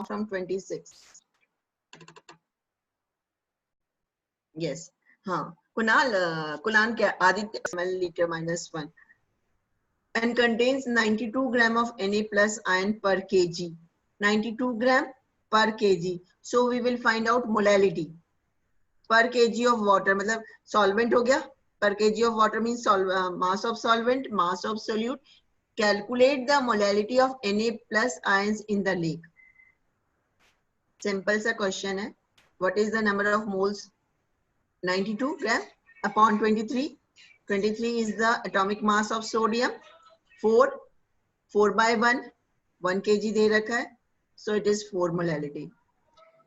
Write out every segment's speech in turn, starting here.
from 26. Yes. हाँ Kunal क्या Aditya ml liter minus 1 and contains 92 gram of Na plus ion per kg. 92 gram per kg. So we will find out molality per kg of water. मतलब solvent हो गया. Per kg of water means mass of solvent, mass of solute. Calculate the molality of Na plus ions in the lake. Simple सा question है. What is the number of moles? 92 gram upon 23. 23 is the atomic mass of sodium. 4 by 1 kg दे रखा है. So it is 4 molality.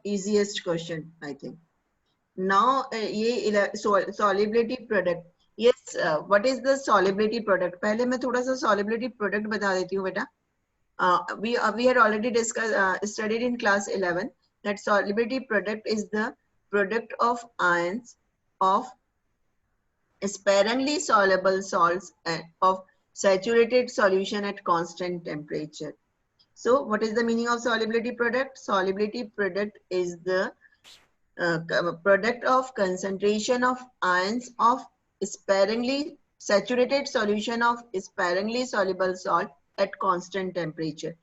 Easiest question, I think. Now ये solubility product. Yes, what is the solubility product? पहले मैं थोड़ा सा solubility product बता देती हूँ बेटा. We had already discussed studied in class 11 that solubility product is the product of ions of sparingly soluble salts of saturated solution at constant temperature. So what is the meaning of solubility product? Solubility product is the product of concentration of ions of sparingly saturated solution of sparingly soluble salt at constant temperature.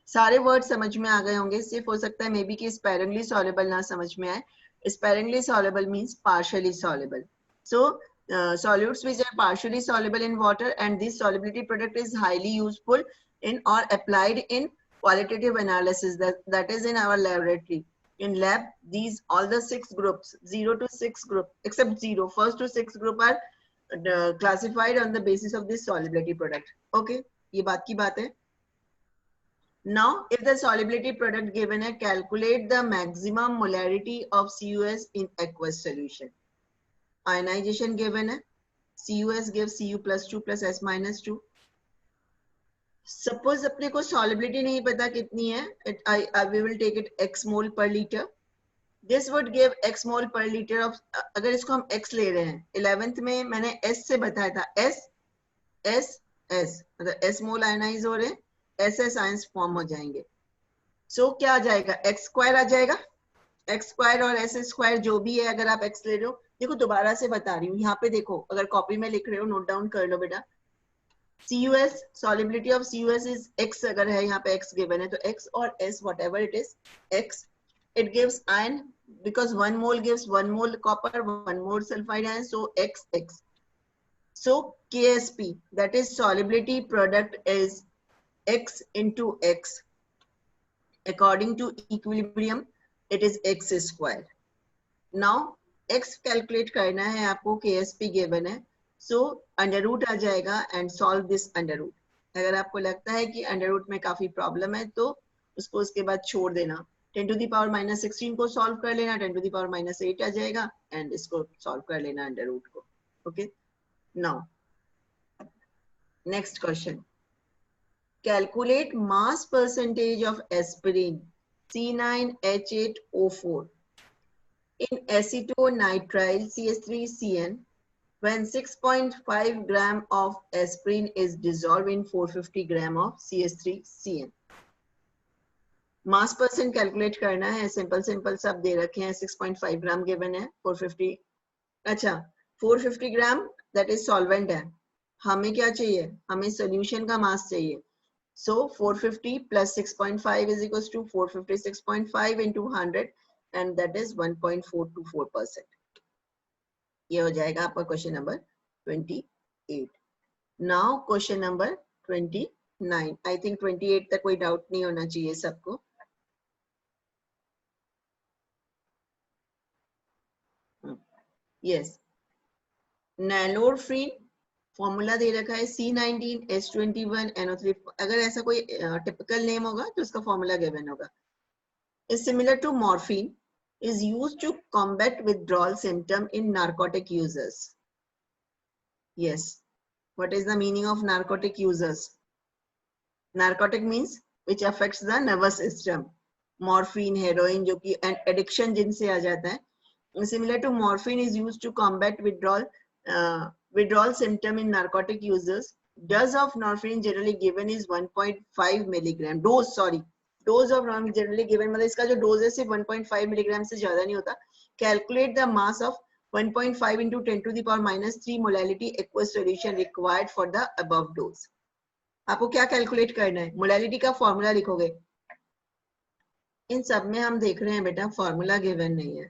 सारे word समझ में आ गए होंगे. सिर्फ हो सकता है may be कि sparingly soluble ना समझ में आए. Sparingly soluble means partially soluble. So solutes which are partially soluble in water, and this solubility product is highly useful in or applied in qualitative analysis, that is in our laboratory. In lab, these all the 6 groups, 0 to 6 group, except 0, first to 6 group are classified on the basis of this solubility product. Okay, ये बात की बात है. Now, if the solubility product given है, calculate the maximum molarity of CuS in aqueous solution. Ionization given है, CuS gives Cu plus 2 plus S minus 2. Suppose अपने को solubility नहीं पता कितनी है, we will take it x mole per liter. This would give x mole per liter of, अगर इसको हम x ले रहे हैं, 11th में मैंने S से बताया था, S मतलब S mole ionize हो रहे हैं, SS ions form हो जाएंगे. So क्या आ जाएगा? x square आ जाएगा. x square और s square जो भी है, अगर आप x ले रहे हो, देखो दोबारा से बता रही हूँ, यहाँ पे देखो, अगर कॉपी में लिख रहे हो नोट डाउन कर लो बेटा. CuS, solubility of CuS is x, अगर है यहाँ पे x given है तो x और s whatever it is, x, it gives ion because 1 mole gives 1 mole copper, 1 mole sulfide ion, so x. So KSP, that is solubility product, is x into x. According to equilibrium, it is x square. Now x calculate करना है आपको, KSP given है, so under root आ जाएगा and solve this under root. अगर आपको लगता है कि अंडर रूट में काफी प्रॉब्लम है तो उसको उसके बाद छोड़ देना. 10 to the power minus 16 को सॉल्व कर लेना, 10 to the power minus 8 आ जाएगा and इसको सॉल्व कर लेना अंडर रूट को. Okay, now next question. Calculate mass percentage of aspirin C9H8O4 in acetonitrile CH3CN when 6.5 gram of aspirin is dissolved in 450 gram of CH3CN. Mass percent calculate करना है. Simple सब दे रखे हैं. 6.5 ग्राम given है, 450. अच्छा, 450 ग्राम दैट इज सॉल्वेंट है. हमें क्या चाहिए? हमें सोल्यूशन का मास चाहिए. So 450 plus 6.5 is equals to 456.5 into 100 and that is 1.424%. ये हो जाएगा आपका question number 28. Now question number 29. I think 28 तक कोई डाउट नहीं होना चाहिए सबको. यस, नैलोरफ्रीन फॉर्मूला दे रखा है C19H21NO3. अगर ऐसा कोई टिपिकल नेम होगा तो उसका फॉर्मूला गिवन होगा. is similar to morphine, is used to combat withdrawal symptom in narcotic users. Yes, what is the meaning of narcotic users? Narcotic means which affects the nervous system. Morphine, heroin जो कि addiction जिनसे आ जाता है. Similar to morphine is used to combat withdrawal symptom in narcotic users. Dose of morphine generally given is 1.5 milligram. Dose, sorry, dose of non generally given, मतलब इसका जो dose है सिर्फ 1.5 मिलीग्राम से ज्यादा नहीं होता. Calculate the mass of 1.5 into 10 to the power minus 3 molality aqueous solution required for the above dose. आपको क्या कैलकुलेट करना है? मोलैलिटी का फॉर्मूला लिखोगे. इन सब में हम देख रहे हैं बेटा फॉर्मूला गिवन नहीं है,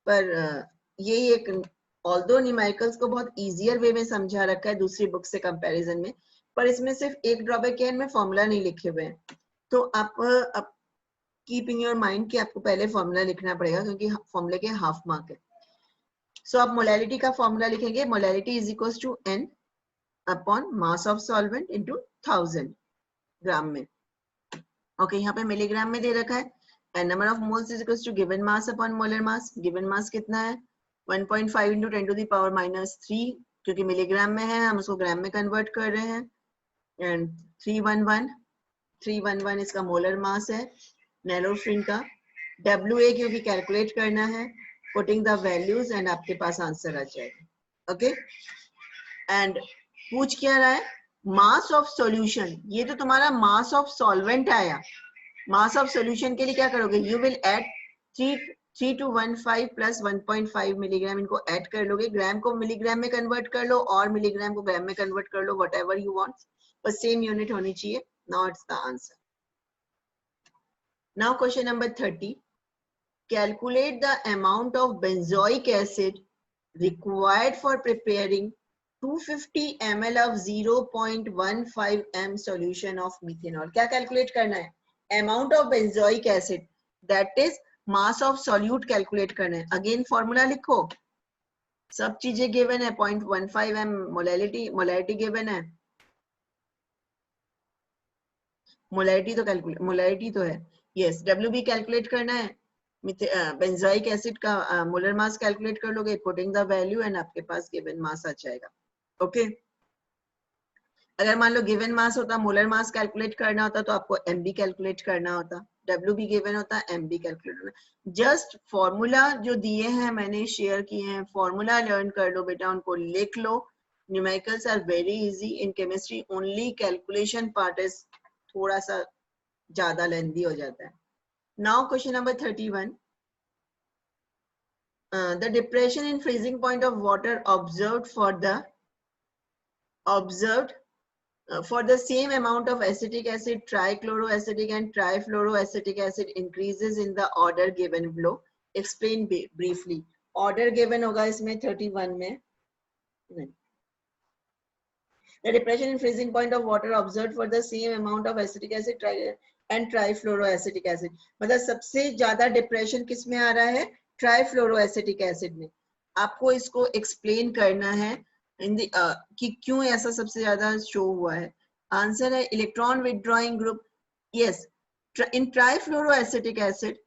पर ये एक ऑल्दो न्यूमेरिकल्स को बहुत इजियर वे में समझा रखा है दूसरी बुक से कंपैरिजन में, पर इसमें सिर्फ एक ड्रॉबैक है, इनमें फॉर्मूला नहीं लिखे हुए हैं. तो आप कीप इन योर माइंड कि आपको पहले फॉर्मूला लिखना पड़ेगा क्योंकि फॉर्मूले के हाफ मार्क है. सो आप मोलैलिटी का फॉर्मूला लिखेंगे. Molality is equal to n upon mass of solvent into 1000 gram में. ओके, यहाँ पे मिलीग्राम में दे रखा है. And number of moles is equal to given mass upon molar mass. Given mass कितना है? 1.5 into 10 to the power minus 3, क्योंकि मिलीग्राम में है हम उसको ग्राम में कन्वर्ट कर रहे हैं. एंड 311 इसका मोलर मास है नैनोफ्रिन का. WA क्योंकि कैलकुलेट करना है, पुटिंग द वैल्यूज एंड आपके पास आंसर आ जाएगा. ओके, एंड पूछ क्या रहा है? Mass of solution. ये तो तुम्हारा मास ऑफ सॉल्वेंट आया. मास ऑफ सॉल्यूशन के लिए क्या करोगे? You will add 3215 plus 1.5 milligram, इनको ऐड कर लोगे. ग्राम को मिलीग्राम में कन्वर्ट कर लो और मिलीग्राम को ग्राम में कन्वर्ट कर लो, व्हाटएवर यू वांट, बस सेम यूनिट होनी चाहिए. Now it's the answer. Now question number 30. Calculate the amount of benzoic acid required for preparing 250 ml of 0.15 m solution of methanol. क्या कैलकुलेट करना है? Amount of benzoic acid, that is mass of solute calculate करना है. Again formula लिखो. सब चीजें given है. 0.15 m molality given है. मोलैलिटी तो है. यस, WB कैलकुलेट करना है. बेंजोइक एसिड का मोलर मास कैलकुलेट कर लोगे, पुटिंग द वैल्यू एंड आपके पास गिवन मास आ जाएगा. ओके, अगर मान लो गिवन मास होता, मोलर मास कैलकुलेट करना होता तो आपको MB कैलकुलेट करना होता. WB गिवन होता, MB कैलकुलेट होना. जस्ट फॉर्मूला जो दिए हैं मैंने शेयर किए हैं, फॉर्मूला लर्न कर लो बेटा, उनको लिख लो. Numericals are very easy. In chemistry only calculation part is थोड़ा सा ज्यादा लेंथी हो जाता है. Now question number 31. The depression in freezing point of water observed for the same amount of acetic acid, trichloroacetic and trifluoroacetic acid increases in the order given below. Explain briefly. Order given होगा इसमें 31 में. The depression in freezing point of water observed for the same amount of acetic acid and trifluoroacetic acid. मतलब सबसे ज्यादा depression किस में आ रहा है? ट्राइफ्लोरोएसिटिक एसिड में. आपको इसको एक्सप्लेन करना है कि क्यों ऐसा सबसे ज्यादा शो हुआ है. आंसर है electron withdrawing group. Yes, in ट्राइफ्लोरोएसिटिक acid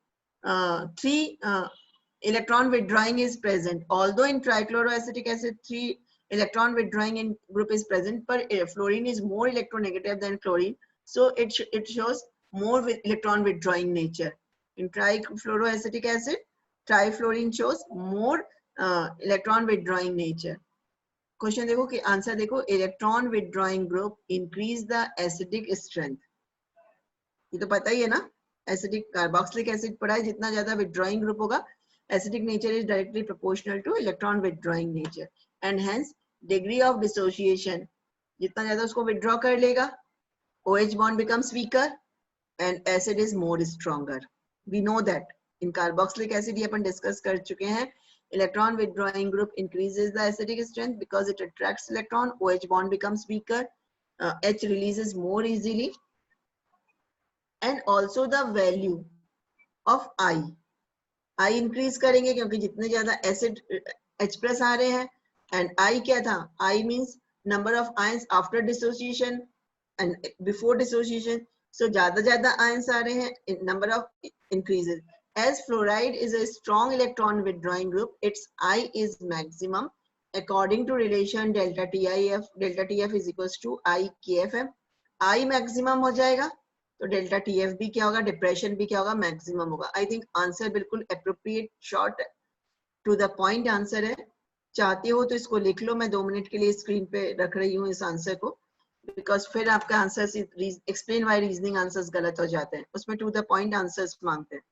3 electron withdrawing is present, although in trichloroacetic acid 3 electron withdrawing in group is present, but fluorine is more electronegative than chlorine, so it shows more with electron withdrawing nature. In trifluoroacetic acid, trifluorine shows more electron withdrawing nature. Question देखो कि answer देखो. Electron withdrawing group increase the acidic strength. ये तो पता ही है ना, acidic carboxylic acid पढ़ा है. जितना ज्यादा विथड्रॉइंग ग्रुप होगा, acidic nature is directly proportional to electron withdrawing nature, and hence degree of dissociation, जितना ज्यादा उसको withdraw कर लेगा, OH bond becomes weaker and acid is more stronger. We know that in carboxylic acid ये अपन discuss कर चुके हैं. Electron withdrawing group increases the acidic strength because it attracts electron. OH bond becomes weaker. H releases more easily, and also the value of I. I increase करेंगे क्योंकि जितने ज्यादा acid H plus आ रहे हैं. And I क्या था? I means number of ions after dissociation and before dissociation. So ज्यादा ions आ रहे हैं, number of increases. As fluoride is a strong electron withdrawing group, its I is maximum according to relation delta TIF. Delta TF is equals to I KFM. I maximum हो जाएगा तो delta TF भी क्या होगा? Depression भी क्या होगा? Maximum होगा. आई थिंक आंसर बिल्कुल appropriate, short, to the point answer है. चाहते हो तो इसको लिख लो. मैं 2 मिनट के लिए स्क्रीन पे रख रही हूँ इस आंसर को. बिकॉज फिर आपका answer explain why reasoning answers गलत हो जाते हैं, उसमें टू द पॉइंट आंसर्स मांगते हैं।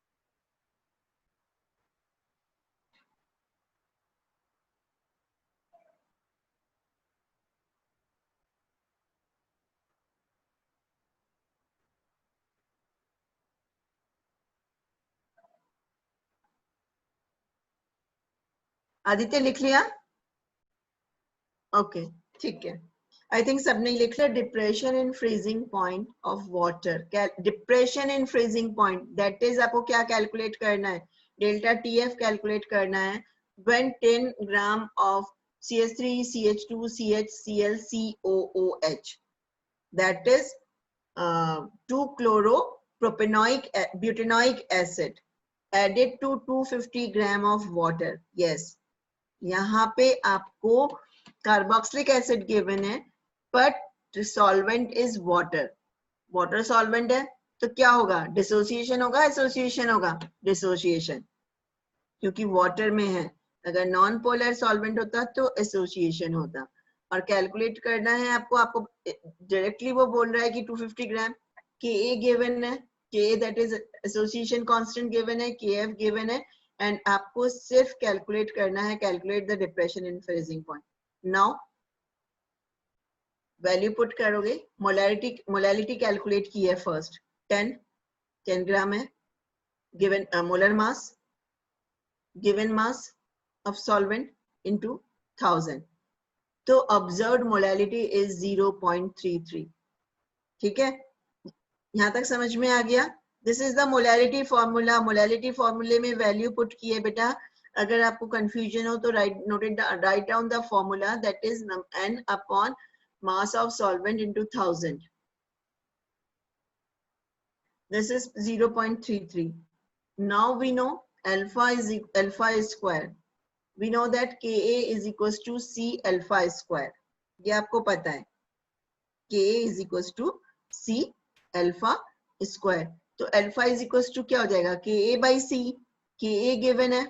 आदित्य लिख लिया? ओके ठीक है, आई थिंक सबने लिख लिया। Depression in freezing point of water, depression in freezing point, that is आपको क्या कैलकुलेट करना है? डेल्टा टीएफ कैलकुलेट करना है when 10 gram of CH3 CH2 CHCl COOH, that is 2-chloro-propanoic butanoic acid added to 250 gram of water. Yes, यहाँ पे आपको carboxylic acid given है but solvent is water, water solvent है तो क्या होगा? डिसोसिएशन होगा, एसोसिएशन होगा? डिसोसिएशन, क्योंकि वाटर में है। अगर नॉन पोलर सॉल्वेंट होता तो एसोसिएशन होता। और कैलकुलेट करना है आपको, आपको डायरेक्टली वो बोल रहा है कि 250 ग्राम, के ए गिवन है, के that is association constant given है, के एफ गिवन है, एंड आपको सिर्फ कैलकुलेट करना है, calculate the depression in freezing point. Now value put करोगे, मोलैलिटी कैलकुलेट की है फर्स्ट, 10 ग्राम है, given molar mass, given mass of solvent into 1000, तो ऑब्जर्व्ड मोलैलिटी इज 0.33। ठीक है, यहां तक समझ में आ गया? This is the molality formula. Molality फॉर्मूले में वैल्यू पुट की है बेटा। अगर आपको कंफ्यूजन हो तो write down the formula, that is n upon mass of solvent into 1000. This is 0.33. Now we know alpha is square. We know that Ka is equals to C alpha square. ये आपको पता है, Ka is equals to C alpha square. तो alpha is equals to क्या हो जाएगा? Ka by C. Ka given है,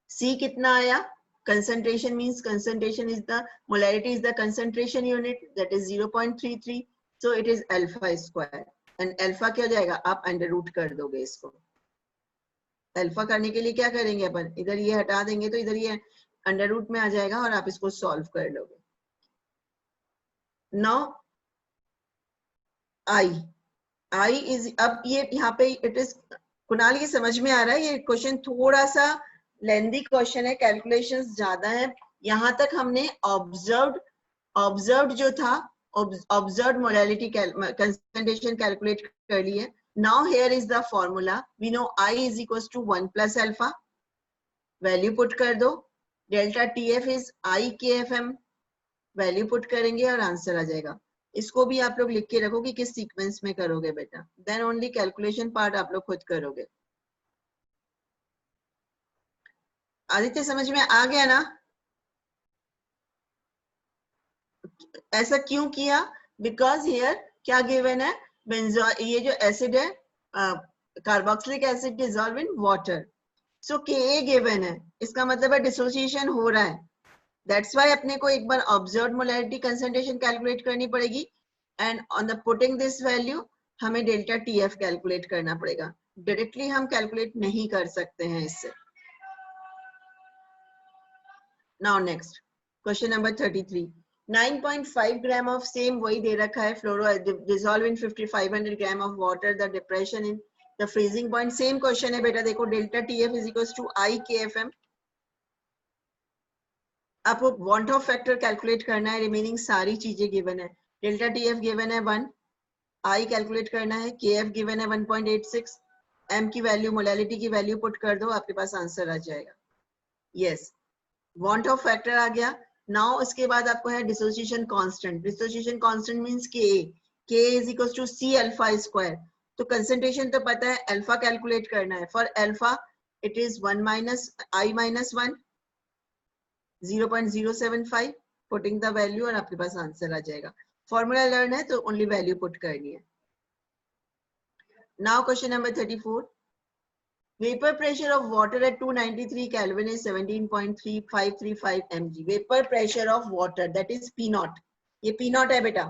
C कितना आया? Concentration means concentration is the molarity is the concentration unit, that is 0.33. So it is alpha square. And alpha क्या हो जाएगा? आप अंडर रूट कर दोगे इसको। अल्फा करने के लिए क्या करेंगे अपन? इधर ये हटा देंगे तो इधर ये अंडर रूट में आ जाएगा और आप इसको सॉल्व कर लोगे। नाउ आई इज, अब ये यहाँ पे इट इज, कुणाल ये समझ में आ रहा है? ये क्वेश्चन थोड़ा सा लेंदी क्वेश्चन है, कैलकुलेशंस ज्यादा है। यहाँ तक हमने ऑब्जर्व्ड जो था, ऑब्जर्व्ड मोलैलिटी कंसंट्रेशन कैलकुलेट कर ली है। Now here is the formula, we know I is equal to 1 plus alpha, value put कर दो, delta TF is IKFM, value put करेंगे और आंसर आ जाएगा। इसको भी आप लोग लिख के रखो कि किस सीक्वेंस में करोगे बेटा, देन ओनली कैलकुलेशन पार्ट आप लोग खुद करोगे। आदित्य समझ में आ गया ना? ऐसा क्यों किया? बिकॉज हियर क्या गिवन है? ये जो एसिड है carboxylic acid dissolve in water, so Ka given है, इसका मतलब है डिसोसिएशन हो रहा है। दैट्स व्हाई अपने को एक बार ऑब्जर्व्ड मोलैरिटी कंसंट्रेशन कैलकुलेट करनी पड़ेगी, and on the putting this value हमें डेल्टा TF कैलकुलेट करना पड़ेगा। डायरेक्टली हम कैलकुलेट नहीं कर सकते हैं इससे। Now next question number 33, 9.5 gram of same, वही दे रखा है, fluoro dissolve in 500 gram of water, the depression in the freezing point. Same question है बेटा, देखो delta TF is equal to IKFM। आपको वांट ऑफ फैक्टर कैलकुलेट करना है, रिमेनिंग सारी चीजें गिवन है। डेल्टा TF गिवन है 1, I कैलकुलेट करना है, KF गिवन है 1.86, M की वैल्यू, मोलैलिटी की वैल्यू पुट कर दो, आपके पास आंसर आ जाएगा। यस, वांट ऑफ फैक्टर आ गया। नाउ इसके बाद आपको है dissociation constant. Dissociation constant means Ka is equal to C alpha square. तो कंसंट्रेशन तो पता है, अल्फा कैलकुलेट करना है। For alpha it is 1 minus I minus 1, 0.075, putting the value और आपके पास आंसर आ जाएगा। फॉर्मूला लर्न है तो ओनली वैल्यू पुट करनी है। Now question number 34, vapor pressure of water at 293 Kelvin is 17.3535 mg. Vapor pressure of water, that is P naught. ये पी नॉट है बेटा,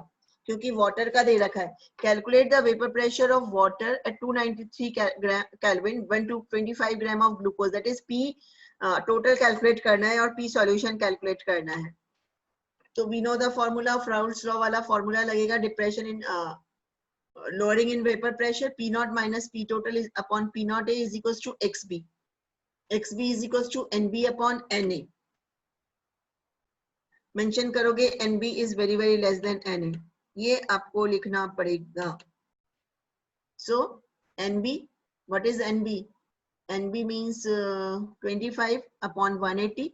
क्योंकि वाटर का दे रखा है। Calculate the vapour pressure of water at 293 kelvin 125 gram of glucose, that is P total calculate करना है और पी सॉल्यूशन कैलकुलेट करना है। तो we know the formula of Raoult's law वाला फॉर्मूला लगेगा, depression in lowering in vapor pressure, P naught minus P total is upon P naught A is equals to XB. XB is equals to NB upon NA. Mention करोगे NB is very less than NA. ये आपको लिखना पड़ेगा. So NB, what is NB? NB means 25 upon 180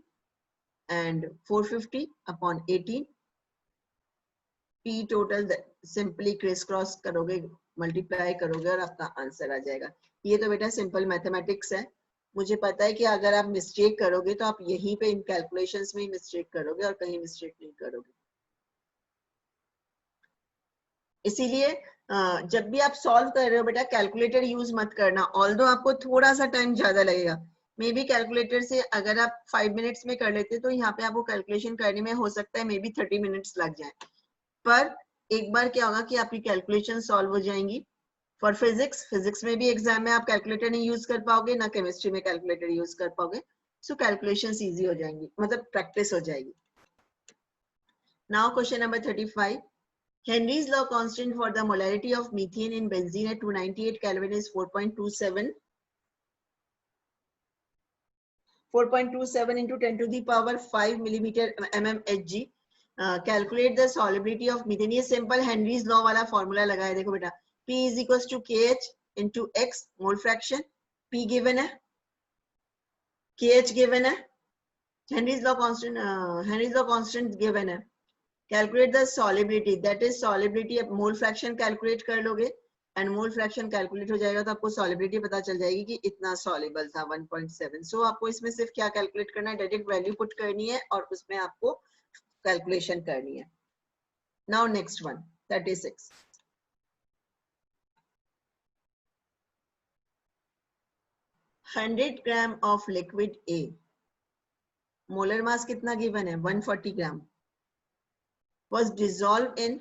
and 450 upon 18. P total simply criss cross करोगे, multiply करोगे और आपका answer आ जाएगा। ये तो बेटा सिंपल मैथमेटिक्स है। मुझे पता है कि अगर आप मिस्टेक करोगे तो आप यहीं पे इन कैलकुलेशंस में ही मिस्टेक करोगे और कहीं मिस्टेक नहीं करोगे। इसीलिए जब भी आप सॉल्व कर रहे हो बेटा कैलकुलेटर यूज मत करना, ऑल्दो आपको थोड़ा सा टाइम ज्यादा लगेगा। मे बी कैलकुलेटर से अगर आप 5 मिनट्स में कर लेते तो यहाँ पे आपको कैलकुलेशन करने में हो सकता है मे बी 30 मिनट्स लग जाए, पर एक बार क्या होगा कि आपकी कैलकुलेशन सॉल्व हो जाएंगी। फॉर फिजिक्स में भी एग्जाम में आप कैलकुलेटर नहीं यूज कर पाओगे, ना केमिस्ट्री में कैलकुलेटर यूज कर पाओगे। सो कैलकुलेशंस इजी हो जाएंगी, मतलब प्रैक्टिस हो जाएगी। Now question number 35, Henry's law constant for the molarity of methane in benzene at 298 Kelvin is 4.27 into 10 to the power 5 millimeter mmHg. Calculate the solubility of methane. ये simple Henry's law वाला formula लगा है। देखो बेटा P is equal to KH into X mole fraction. P given है, KH given है, Henry's law constant given है। Calculate the solubility, that is solubility. अब मोल फ्रैक्शन कैलकुलेट कर लोगे एंड मोल फ्रैक्शन कैलकुलेट हो जाएगा तो आपको सॉलिबिलिटी पता चल जाएगी कि इतना सॉल्युबल था 1.7। सो आपको इसमें सिर्फ क्या कैलकुलेट करना है, डायरेक्ट वैल्यू पुट करनी है और उसमें आपको कैलकुलेशन करनी है। Now next one, 36. $100 gram of liquid A, molar mass कितना given है 140 ग्राम, was dissolved in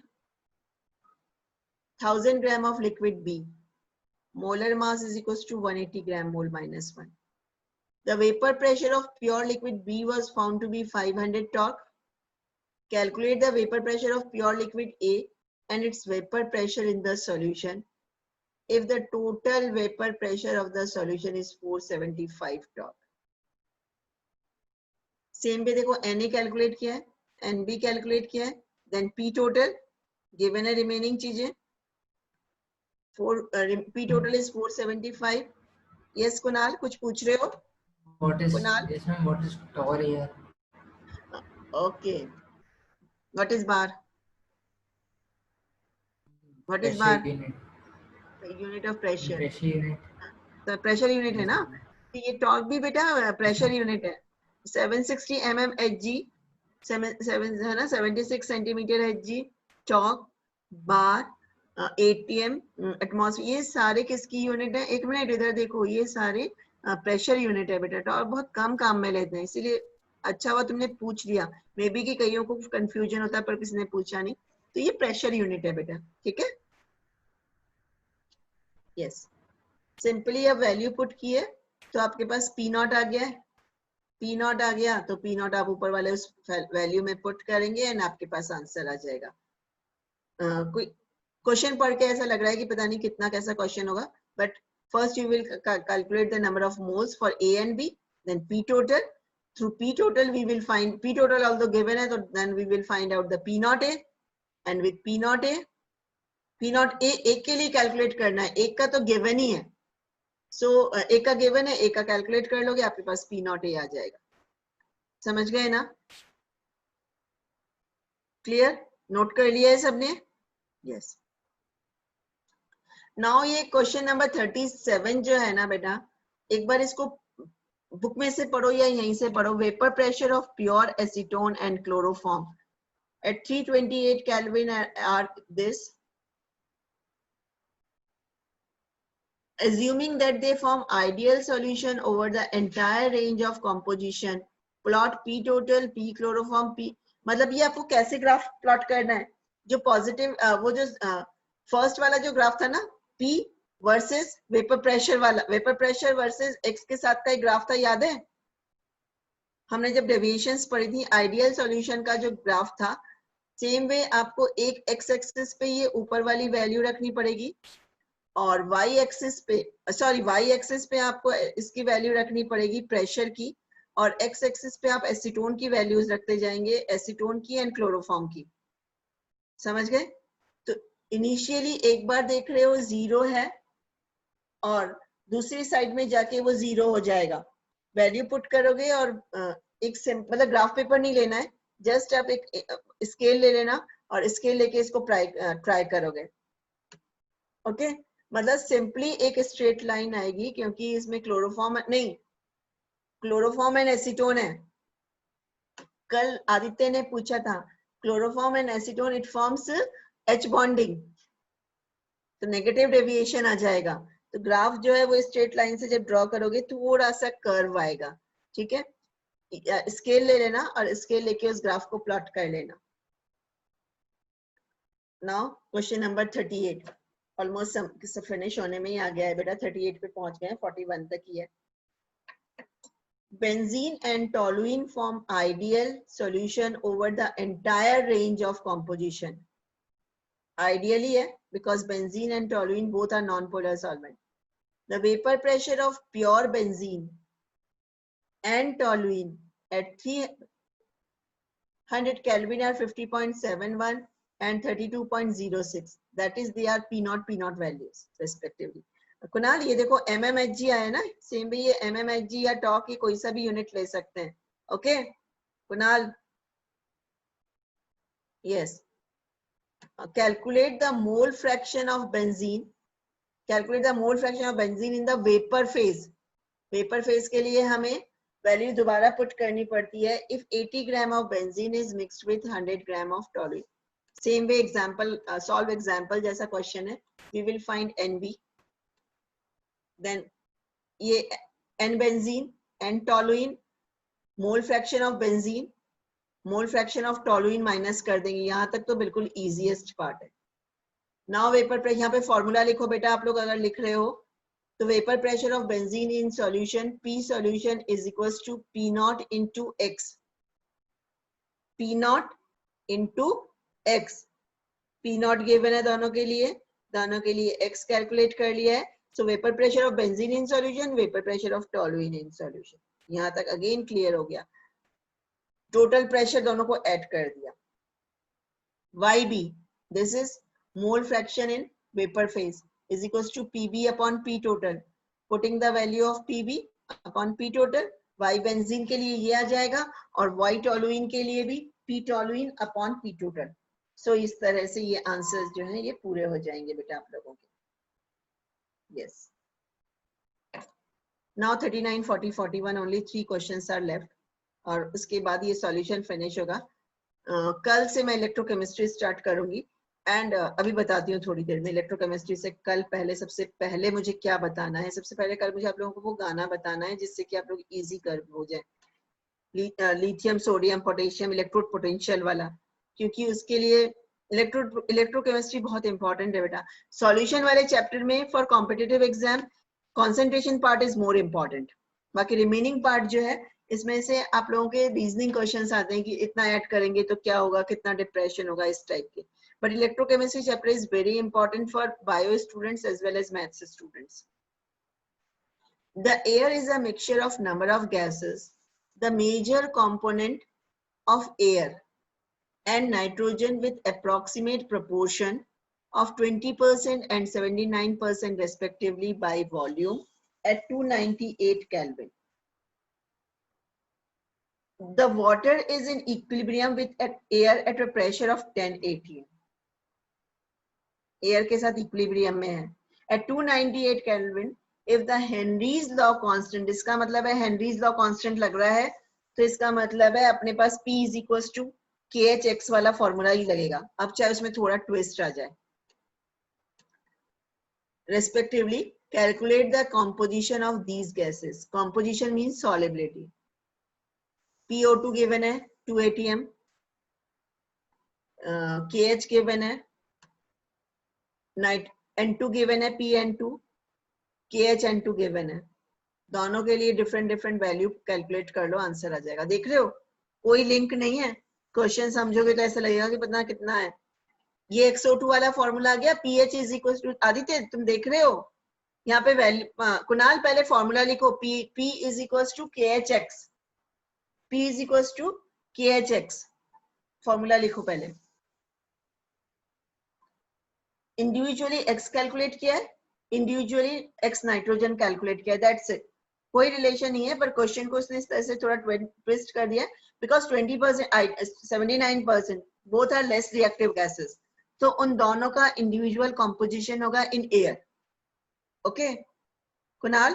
1000 gram of liquid B, molar mass is equals to 180 gram mole minus 1. The vapor pressure of pure liquid B was found to be 500 torque. Calculate the vapor pressure of pure liquid A and its vapor pressure in the solution if the total vapor pressure of the solution is 475 torque. Same पे देखो Na calculate किया है, Nb calculate किया है, then P total given है, remaining चीजें P total is 475. Yes Kunal कुछ पूछ रहे हो? Kunal yes ma'am, what is torque here? Okay, what is bar? What is Pressure bar? unit. Unit of pressure. Pressure unit. तो pressure unit है ना, तो ये टॉर्क भी बेटा प्रेशर यूनिट है। 760 mmHg, 7 है ना, 76 सेंटीमीटर Hg टॉर्क, बार 8 एटमॉस्फेयर, ये सारे किसकी यूनिट है? एक मिनट इधर देखो, ये सारे प्रेशर यूनिट है बेटा। टॉर्क बहुत कम काम में लेते हैं, इसीलिए अच्छा हुआ तुमने पूछ लिया। मे बी कि कईयों को कंफ्यूजन होता है पर किसी ने पूछा नहीं। तो ये प्रेशर यूनिट है बेटा, ठीक है। यस, सिंपली अब वैल्यू पुट किए तो आपके पास P नॉट आ गया है। P नॉट आ गया तो P नॉट आप ऊपर वाले उस वैल्यू में पुट करेंगे एंड आपके पास आंसर आ जाएगा। कोई क्वेश्चन पढ़ के ऐसा लग रहा है कि पता नहीं कितना कैसा क्वेश्चन होगा, but first you will calculate the number of moles for A and B, then P total. Through P total we will find, P total although given है तो then we will find out the P naught A and with P naught A, P naught A एक के लिए calculate करना है, एक का तो गिवन ही है। सो एक का गिवन है, एक का कैलकुलेट कर लोगे, आपके पास P नॉट A आ जाएगा। समझ गए ना? क्लियर? नोट कर लिया है सबने? यस। नाउ ये क्वेश्चन नंबर 37 जो है ना बेटा, एक बार इसको बुक में से पढ़ो या यहीं से पढ़ो। Vapour pressure of pure acetone and chloroform at 328 kelvin are this, assuming that they form ideal solution over the entire range of composition, plot P total, P chloroform, P मतलब ये आपको कैसे ग्राफ प्लॉट करना है, जो positive वो जो first वाला जो ग्राफ था ना, P वर्सेस वेपर प्रेशर वाला, वेपर प्रेशर वर्सेस x के साथ का एक ग्राफ था, याद है? हमने जब डेविएशंस पढ़ी थी, आइडियल सॉल्यूशन का जो ग्राफ था, सेम वे आपको एक x एक्सिस पे ये ऊपर वाली वैल्यू रखनी पड़ेगी और y एक्सिस पे, सॉरी y एक्सिस पे आपको इसकी वैल्यू रखनी पड़ेगी प्रेशर की, और x एक्सिस पे आप एसीटोन की वैल्यूज रखते जाएंगे, एसीटोन की एंड क्लोरोफॉर्म की। समझ गए? तो इनिशियली एक बार देख रहे हो 0 है और दूसरी साइड में जाके वो 0 हो जाएगा, वैल्यू पुट करोगे और एक मतलब ग्राफ पेपर नहीं लेना है, जस्ट आप एक स्केल ले लेना और स्केल लेके इसको ट्राई करोगे। ओके, मतलब सिंपली एक स्ट्रेट लाइन आएगी क्योंकि इसमें क्लोरोफॉर्म नहीं, क्लोरोफॉर्म एंड एसीटोन है। कल आदित्य ने पूछा था, chloroform and acetone it forms H bonding, तो नेगेटिव डेविएशन आ जाएगा। तो ग्राफ जो है वो स्ट्रेट लाइन से जब ड्रॉ करोगे थोड़ा सा कर्व आएगा, ठीक है? स्केल ले लेना और स्केल लेके उस ग्राफ को प्लॉट कर लेना। Now question number 38, almost finish होने में ही आ गया है बेटा, 38 पे पहुंच गए हैं, 41 तक ही है। Benzene and toluene form ideal solution over the entire range of composition. Ideally है because benzene and toluene both are non-polar solvent. The vapor pressure of pure benzene and toluene at 300 Kelvin are 50.71 and 32.06. That is, they are P0 P0 values respectively. Kunal ये देखो mmHg आया ना, same भी ये mmHg या टॉ की कोई सा भी यूनिट ले सकते हैं। Okay Kunal, yes. Calculate the mole fraction of benzene. Calculate the mole fraction of benzene in the vapor phase. Vapor phase के लिए हमें वैल्यू दोबारा पुट करनी पड़ती है। If 80 gram of benzene is mixed with 100 gram of toluene. Same way example, solve example जैसा question है। We will find NB. Then ये N benzene, N toluene, mole fraction of benzene, mole fraction of toluene minus कर देंगे। यहाँ तक तो बिल्कुल easiest part है। नाउ वेपर प्रेशर, यहाँ पे फॉर्मूला लिखो बेटा, आप लोग अगर लिख रहे हो तो vapour pressure of benzene in solution, P solution is equals to P0 into X, P0 into X। P0 given है दोनों के लिए X कैलकुलेट कर लिया है। So vapour pressure of benzene in solution, vapour pressure of toluene in solution. यहाँ तक again clear हो गया। टोटल प्रेशर दोनों को ऐड कर दिया। YB, this is mole fraction in vapor phase is equals to PB upon P total. Putting the value of PB upon P total, Y benzene के लिए ये आ जाएगा और Y toluene के लिए भी P toluene upon P total. So इस तरह से ये आंसर्स जो हैं ये पूरे हो जाएंगे बेटा आप लोगों के। Yes. Now 39, 40, 41 only 3 questions are left और उसके बाद ये solution finish होगा। कल से मैं इलेक्ट्रोकेमिस्ट्री स्टार्ट करूंगी एंड अभी बताती हूँ थोड़ी देर में इलेक्ट्रोकेमिस्ट्री से कल पहले सबसे पहले मुझे क्या बताना है। सबसे पहले कल मुझे आप लोगों को वो गाना बताना है जिससे कि आप लोग इजी कर हो जाए, lithium sodium potassium electrode potential वाला, क्योंकि उसके लिए इलेक्ट्रोकेमिस्ट्री बहुत इंपॉर्टेंट है बेटा। सॉल्यूशन वाले चैप्टर में for competitive exam concentration part is more important, बाकी रिमेनिंग पार्ट जो है इसमें से आप लोगों के रीजनिंग क्वेश्चंस आते हैं कि इतना ऐड करेंगे तो क्या होगा, कितना डिप्रेशन होगा, इस टाइप के। But electrochemistry chapter is very important for bio students as well as maths students. The air is a mixture of number of gases. The major component of air and nitrogen with approximate proportion of 20% and 79% respectively by volume at 298 Kelvin. The water is in equilibrium with air at a pressure of 10 atm. Air के साथ equilibrium में है at 298 Kelvin. If the Henry's law constant, इसका मतलब है Henry's law constant लग रहा है तो इसका मतलब है अपने पास P is equals to KHX वाला फॉर्मूला ही लगेगा। अब चाहे उसमें थोड़ा ट्विस्ट आ जाए। Respectively, calculate the composition of these gases. Composition means solubility. PO2 given है 2 atm, KH गिवन है, नाइट N2 गिवन है, PN2, KH N2 गिवन है। दोनों के लिए डिफरेंट डिफरेंट वैल्यू कैलकुलेट कर लो, आंसर आ जाएगा। देख रहे हो कोई लिंक नहीं है, क्वेश्चन समझोगे तो ऐसा लगेगा कि पता कितना है। ये XO2 वाला फॉर्मूला आ गया, pH is equal to, Aditya तुम देख रहे हो यहाँ पे वैल्यू, कुणाल पहले फॉर्मूला लिखो, P is equal to KHX, P is equal to KHX, formula लिखो पहले। इंडिविजुअली X कैलकुलेट किया है, इंडिविजुअली X नाइट्रोजन कैलकुलेट किया है, दैट्स इट। कोई रिलेशन नहीं है, पर क्वेश्चन को उसने इस तरह से थोड़ा ट्विस्ट कर दिया, because 20% 79% both are less reactive gases, तो उन दोनों का इंडिविजुअल कॉम्पोजिशन होगा in air. Okay Kunal,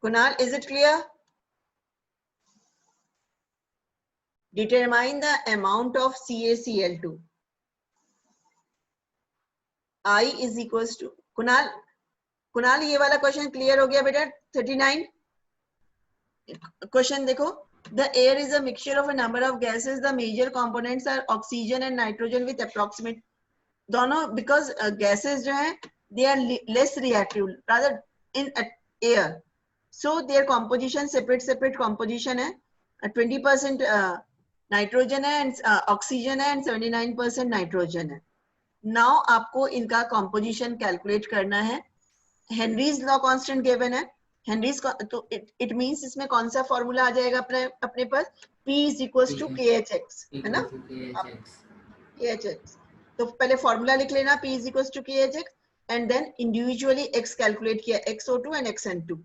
Kunal is it clear? Determine the amount of CaCl2. I is equals to, Kunal, Kunal ये वाला क्वेश्चन क्लियर हो गया बेटा? 39 क्वेश्चन देखो, the air is a mixture of a number of gases, the major components are oxygen and nitrogen with approximate, दोनों because gases जो हैं they are less reactive rather in air, so their composition separate composition है, 20% nitrogen है and oxygen है and 79% nitrogen है। Now आपको इनका composition calculate करना है। हेनरीज लॉ कांस्टेंट गिवन है, हेनरीज तो इट मींस इसमें कौन सा फॉर्मूला आ जाएगा अपने पास? P is equal to KHX, है ना? KHX, तो पहले फॉर्मूला लिख लेना, P is equal to KHX and then individually X calculate किया, XO2 and XN2,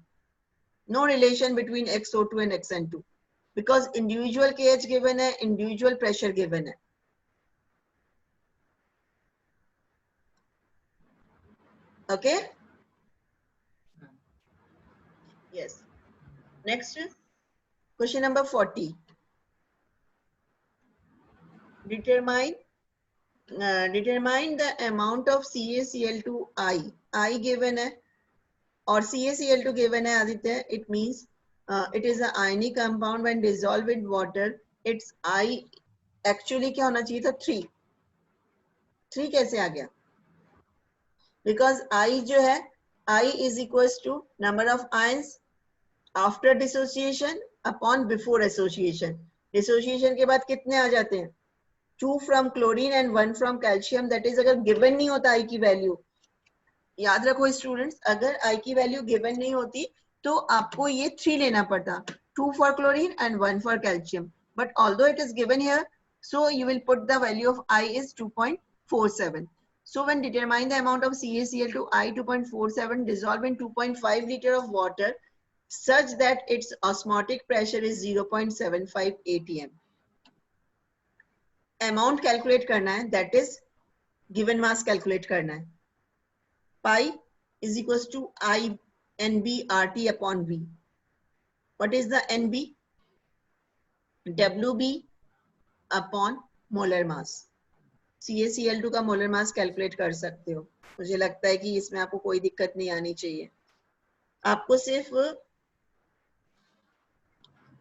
no relation between XO2 and XN2 because individual KH given है, individual pressure given है। Okay? Yes. Next, question number 40. Determine the amount of CaCl2I. I given है और CaCl2 given है Aditya, it means it is an ionic compound when dissolved in water. Its I actually क्या होना चाहिए था? 3 कैसे आ गया? Because I जो है, I is equals to number of ions after dissociation upon before association. Dissociation के बाद कितने आ जाते हैं? 2 from chlorine and 1 from calcium. That is अगर given नहीं होता I की वैल्यू, याद रखो स्टूडेंट्स, अगर I की वैल्यू गिवन नहीं होती तो आपको ये 3 लेना पड़ता, 2 for chlorine and 1 for calcium. But although it is given here, so you will put the value of I is 2.47. So when determine the amount of CaCl2I 2.47 dissolved in 2.5 liter of water such that its osmotic pressure is 0.75 atm. Amount calculate करना है, that is given mass calculate करना है. Pi is equals to I NB RT upon V. What is the NB? WB upon molar mass. CaCl2 का molar mass calculate कर सकते हो। मुझे लगता है कि इसमें आपको कोई दिक्कत नहीं आनी चाहिए। आपको सिर्फ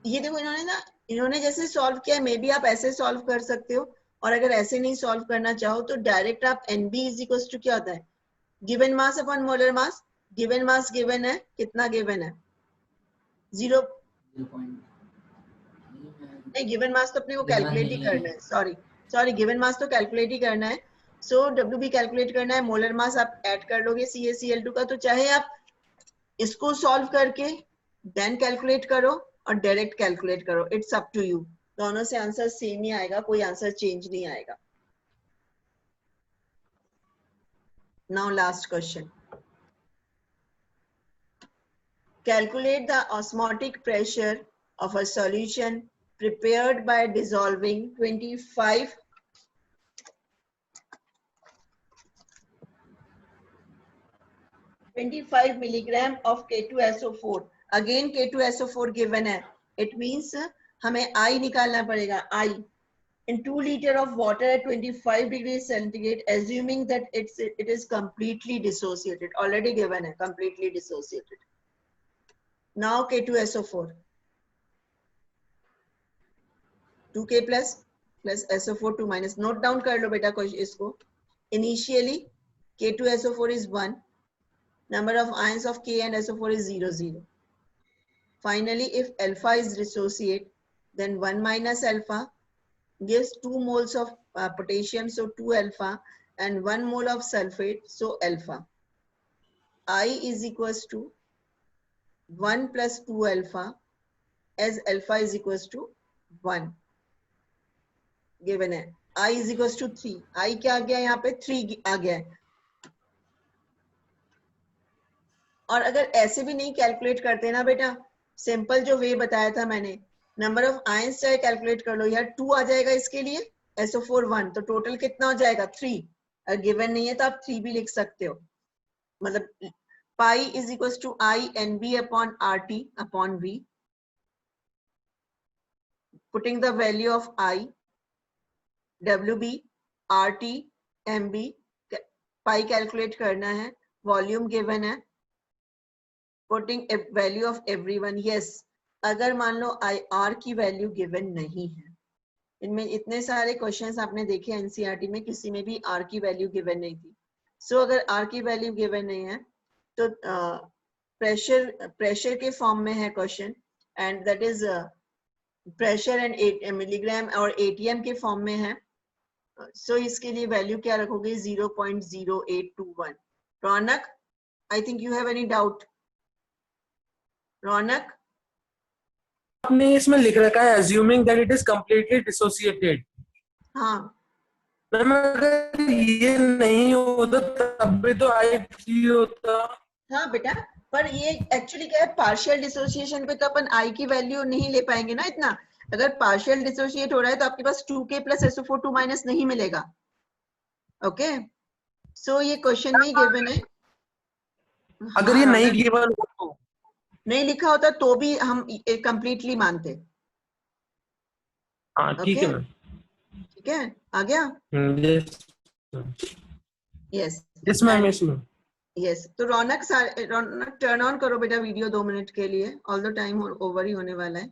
ये देखो, इन्होंने जैसे सॉल्व किया, मे बी आप ऐसे सॉल्व कर सकते हो, और अगर ऐसे नहीं सॉल्व करना चाहो तो डायरेक्ट आप NB इज इक्वल टू क्या होता है? Given mass upon molar mass. Given mass given है, कितना गिवन है? 0 नहीं, गिवन मास तो अपने को कैलकुलेट ही करना है। सॉरी गिवन मास तो कैलकुलेट ही करना है। सो WB कैलकुलेट करना है, मोलर मास आप ऐड कर लोगे CaCl2 का। तो चाहे आप इसको सॉल्व करके देन कैलकुलेट करो और डायरेक्ट कैलकुलेट करो, इट्स अप टू यू। दोनों से आंसर सेम ही आएगा, कोई आंसर चेंज नहीं आएगा। Now last question, calculate the osmotic pressure of a solution prepared by dissolving 25 milligram of K2SO4. Again K2SO4 given है, it means हमें I निकालना पड़ेगा। I in 2 liter of water at 25 degrees centigrade, assuming that it is completely dissociated. Already given है, completely dissociated. Now K2SO4. 2k plus SO4 2 minus, note down कर लो बेटा इसको. Initially K2SO4 is 1, number of ions of K and SO4 is 0 0. Finally, if alpha is dissociate, then 1 minus alpha gives 2 moles of potassium, so 2 alpha, and 1 mole of sulfate, so alpha. I is equals to 1 plus 2 alpha, as alpha is equals to 1 given है. I is equals to 3. I क्या आ गया यहाँ पे? 3 आ गया है. और अगर ऐसे भी नहीं कैलकुलेट करते ना बेटा, सिंपल जो वे बताया था मैंने, नंबर ऑफ आयंस चाहे कैलकुलेट कर लो यार, 2 आ जाएगा इसके लिए, SO4 1, तो टोटल कितना हो जाएगा? 3. अगर गिवन नहीं है तो आप 3 भी लिख सकते हो. मतलब pi is equal to I NB upon RT upon V. Putting the value of I, WB, RT, MB, pi कैलकुलेट करना है, वॉल्यूम गिवन है, putting value of everyone. Yes, अगर मान लो IR की वैल्यू गिवन नहीं है, इनमें इतने सारे क्वेश्चंस आपने देखे एनसीईआरटी में, किसी में भी R की वैल्यू गिवन नहीं थी. सो अगर R की वैल्यू गिवन नहीं है तो प्रेशर के फॉर्म में है question, and that is pressure and milligram और ATM के फॉर्म में है. सो इसके लिए वैल्यू क्या रखोगे? 0.0821. Raunak, I think you have any doubt? Raunak, आपने इसमें लिख रखा है assuming that it is completely dissociated. हाँ मैम अगर ये नहीं होता तब भी तो I3 होता. हाँ बेटा, पर ये एक्चुअली क्या है, पार्शियल डिसोसिएशन पे तो अपन I की वैल्यू नहीं ले पाएंगे ना इतना. अगर पार्शियल डिसोसिएट हो रहा है तो आपके पास 2k प्लस SO4 2 माइनस नहीं मिलेगा. ओके, सो ये क्वेश्चन में ही गिवन है. अगर ये नहीं गिवन हो तो नहीं लिखा होता तो भी हम कंप्लीटली मानते. हाँ ठीक है मैम. ठीक है, आ गया. Yes yes ma'am, yes ma'am. Yes, तो रौनक टर्न ऑन करो बेटा वीडियो 2 मिनट के लिए. ऑल द टाइम ओवर ही होने वाला है.